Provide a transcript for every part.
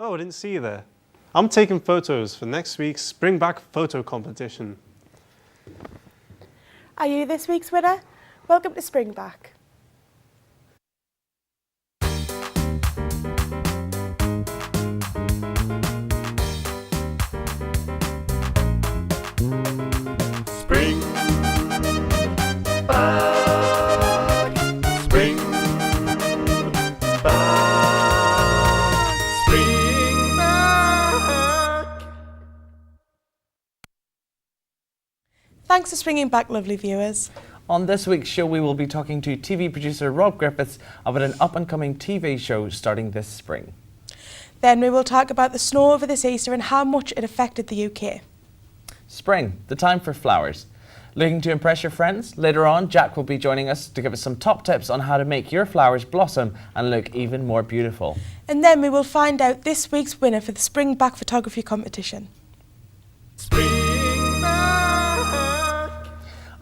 Oh, I didn't see you there. I'm taking photos for next week's Spring Back photo competition. Are you this week's winner? Welcome to Spring Back. Spring Back, Spring Back, Spring Back. Thanks for springing back, lovely viewers. On this week's show, we will be talking to TV producer Rob Griffiths about an up-and-coming TV show starting this spring. Then we will talk about the snow over this Easter and how much it affected the UK. Spring, the time for flowers. Looking to impress your friends? Later on, Jack will be joining us to give us some top tips on how to make your flowers blossom and look even more beautiful. And then we will find out this week's winner for the Spring Back photography competition. Spring Back.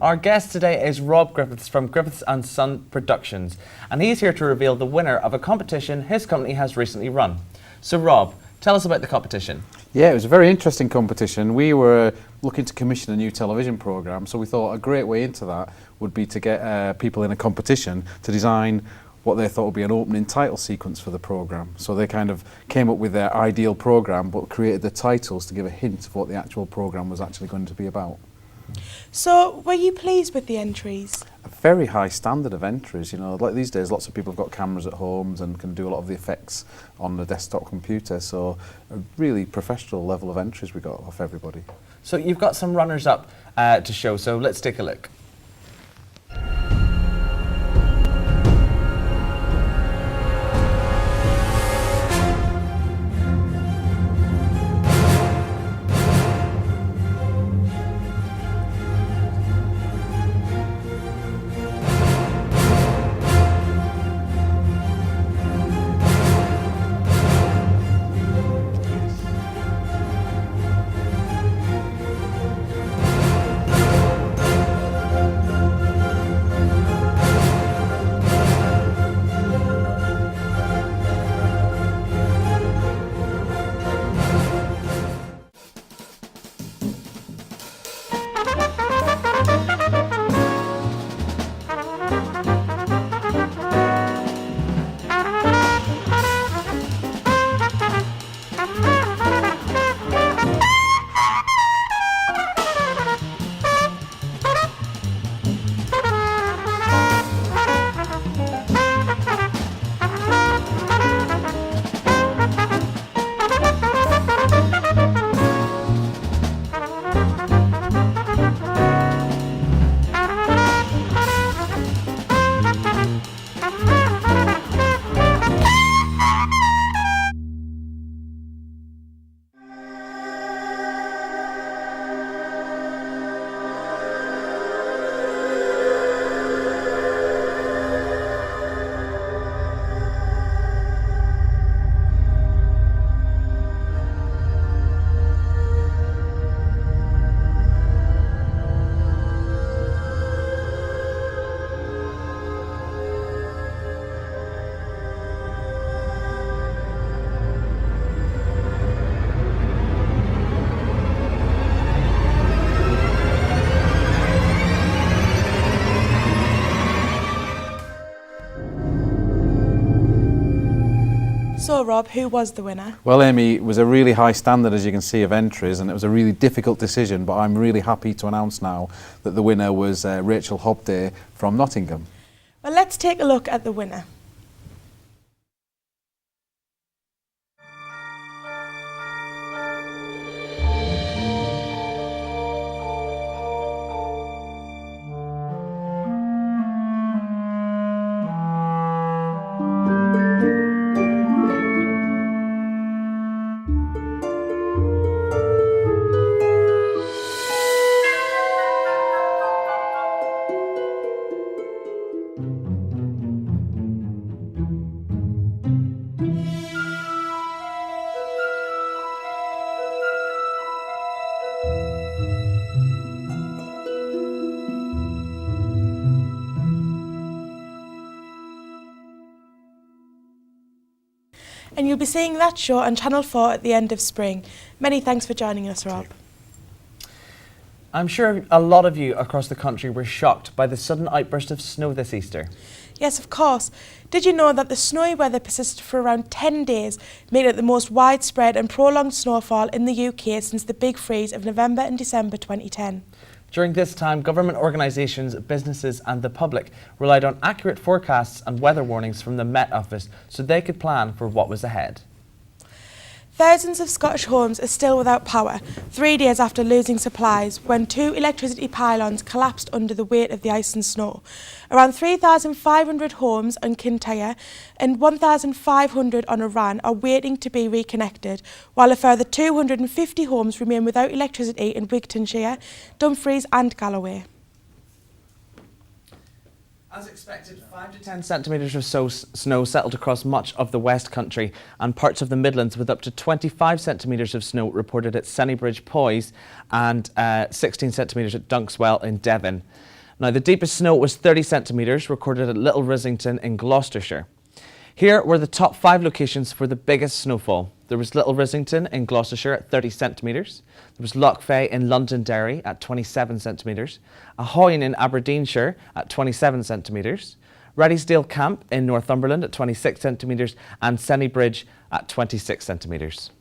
Our guest today is Rob Griffiths from Griffiths & Son Productions, and he's here to reveal the winner of a competition his company has recently run. So Rob, tell us about the competition. Yeah, it was a very interesting competition. We were looking to commission a new television programme, so we thought a great way into that would be to get people in a competition to design what they thought would be an opening title sequence for the programme. So they kind of came up with their ideal programme but created the titles to give a hint of what the actual programme was actually going to be about. So, were you pleased with the entries? A very high standard of entries, you know, like these days lots of people have got cameras at homes and can do a lot of the effects on the desktop computer, so a really professional level of entries we got off everybody. So you've got some runners-up to show, so let's take a look. So, Rob, who was the winner? Well, Amy, it was a really high standard, as you can see, of entries, and it was a really difficult decision, but I'm really happy to announce now that the winner was Rachel Hobday from Nottingham. Well, let's take a look at the winner. And you'll be seeing that show on Channel 4 at the end of spring. Many thanks for joining us, Rob. I'm sure a lot of you across the country were shocked by the sudden outburst of snow this Easter. Yes, of course. Did you know that the snowy weather persisted for around 10 days, making it the most widespread and prolonged snowfall in the UK since the big freeze of November and December 2010? During this time, government organisations, businesses and the public relied on accurate forecasts and weather warnings from the Met Office so they could plan for what was ahead. Thousands of Scottish homes are still without power, 3 days after losing supplies, when 2 electricity pylons collapsed under the weight of the ice and snow. Around 3,500 homes on Kintyre and 1,500 on Arran are waiting to be reconnected, while a further 250 homes remain without electricity in Wigtonshire, Dumfries and Galloway. As expected, 5 to 10 centimetres of snow settled across much of the West Country and parts of the Midlands, with up to 25 centimetres of snow reported at Sennybridge, Poys, and 16 centimetres at Dunkswell in Devon. Now, the deepest snow was 30 centimetres, recorded at Little Risington in Gloucestershire. Here were the top 5 locations for the biggest snowfall. There was Little Risington in Gloucestershire at 30 centimetres. There was Lochfey in Londonderry at 27 centimetres. Ahoyne in Aberdeenshire at 27 centimetres. Reddiesdale Camp in Northumberland at 26 centimetres. And Sennybridge at 26 centimetres.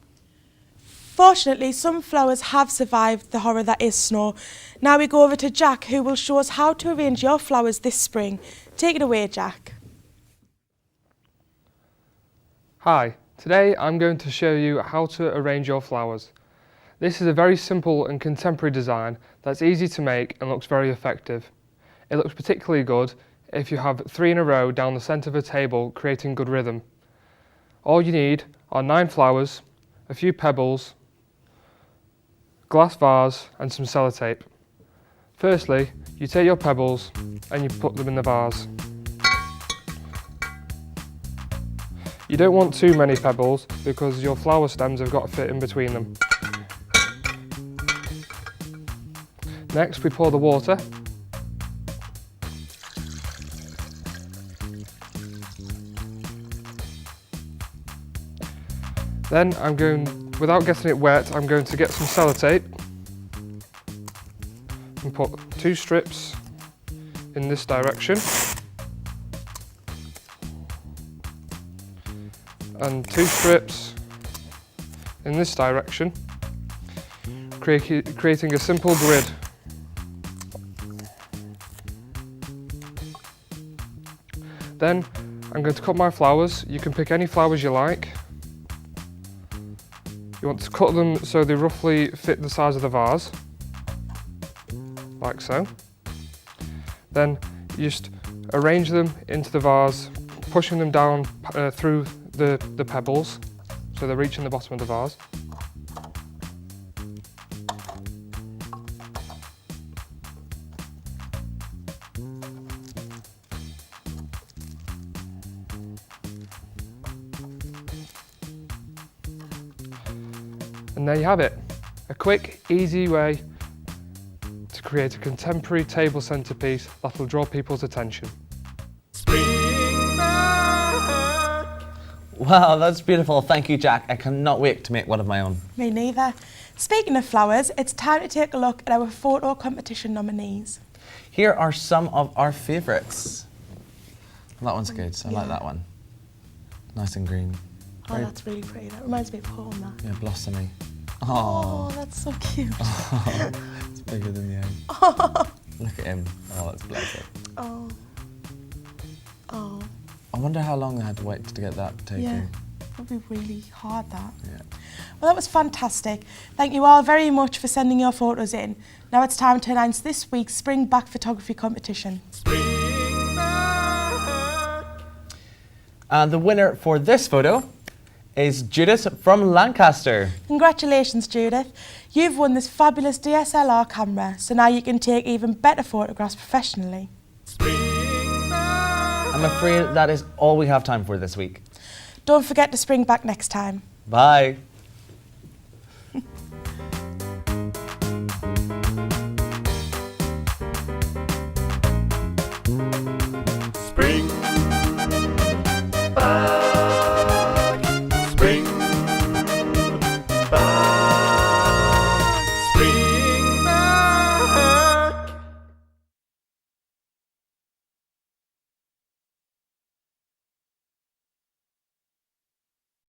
Fortunately, some flowers have survived the horror that is snow. Now we go over to Jack, who will show us how to arrange your flowers this spring. Take it away, Jack. Hi, today I'm going to show you how to arrange your flowers. This is a very simple and contemporary design that's easy to make and looks very effective. It looks particularly good if you have 3 in a row down the centre of a table, creating good rhythm. All you need are 9 flowers, a few pebbles, glass vase and some sellotape. Firstly, you take your pebbles and you put them in the vase. You don't want too many pebbles because your flower stems have got to fit in between them. Next, we pour the water. Then without getting it wet, I'm going to get some sellotape and put 2 strips in this direction and 2 strips in this direction, creating a simple grid. Then I'm going to cut my flowers. You can pick any flowers you like. You want to cut them so they roughly fit the size of the vase, like so. Then you just arrange them into the vase, pushing them down through the pebbles so they're reaching the bottom of the vase. And there you have it, a quick, easy way to create a contemporary table centrepiece that will draw people's attention. Spring back. Wow, that's beautiful. Thank you, Jack. I cannot wait to make one of my own. Me neither. Speaking of flowers, it's time to take a look at our photo competition nominees. Here are some of our favourites. That one's good. I like Yeah. that one. Nice and green. Oh, Very- that's really pretty. That reminds me of home, that. Yeah, blossomy. Oh, Oh, that's so cute. it's bigger than the egg. Look at him. Oh, that's blessed. Oh. Oh. I wonder how long I had to wait to get that taken. Yeah. That would be really hard, that. Yeah. Well, that was fantastic. Thank you all very much for sending your photos in. Now it's time to announce this week's Spring Back Photography Competition. Spring back. And the winner for this photo is Judith from Lancaster. Congratulations, Judith. You've won this fabulous DSLR camera, so now you can take even better photographs professionally. Spring back. I'm afraid that is all we have time for this week. Don't forget to spring back next time. Bye.